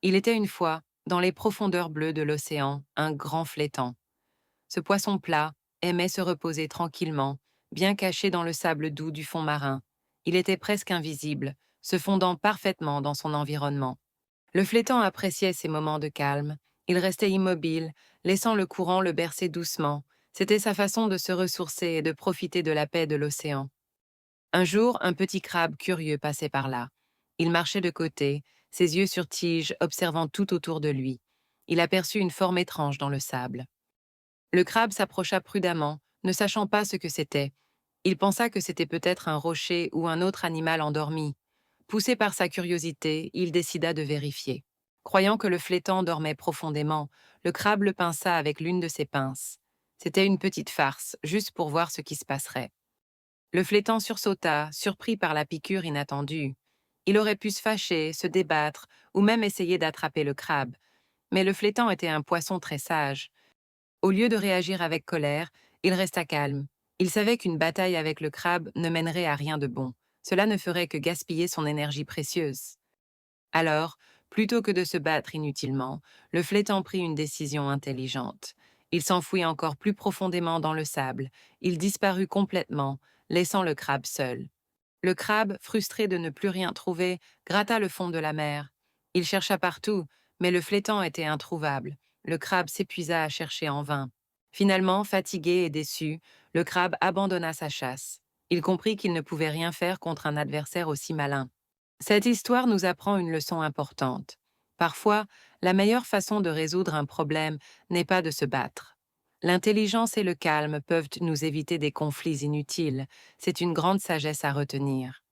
Il était une fois, dans les profondeurs bleues de l'océan, un grand flétan. Ce poisson plat aimait se reposer tranquillement, bien caché dans le sable doux du fond marin. Il était presque invisible, se fondant parfaitement dans son environnement. Le flétan appréciait ces moments de calme. Il restait immobile, laissant le courant le bercer doucement. C'était sa façon de se ressourcer et de profiter de la paix de l'océan. Un jour, un petit crabe curieux passait par là. Il marchait de côté, ses yeux sur tige, observant tout autour de lui. Il aperçut une forme étrange dans le sable. Le crabe s'approcha prudemment, ne sachant pas ce que c'était. Il pensa que c'était peut-être un rocher ou un autre animal endormi. Poussé par sa curiosité, il décida de vérifier. Croyant que le flétan dormait profondément, le crabe le pinça avec l'une de ses pinces. C'était une petite farce, juste pour voir ce qui se passerait. Le flétan sursauta, surpris par la piqûre inattendue. Il aurait pu se fâcher, se débattre, ou même essayer d'attraper le crabe. Mais le flétan était un poisson très sage. Au lieu de réagir avec colère, il resta calme. Il savait qu'une bataille avec le crabe ne mènerait à rien de bon. Cela ne ferait que gaspiller son énergie précieuse. Alors, plutôt que de se battre inutilement, le flétan prit une décision intelligente. Il s'enfouit encore plus profondément dans le sable. Il disparut complètement, laissant le crabe seul. Le crabe, frustré de ne plus rien trouver, gratta le fond de la mer. Il chercha partout, mais le flétan était introuvable. Le crabe s'épuisa à chercher en vain. Finalement, fatigué et déçu, le crabe abandonna sa chasse. Il comprit qu'il ne pouvait rien faire contre un adversaire aussi malin. Cette histoire nous apprend une leçon importante. Parfois, la meilleure façon de résoudre un problème n'est pas de se battre. L'intelligence et le calme peuvent nous éviter des conflits inutiles. C'est une grande sagesse à retenir.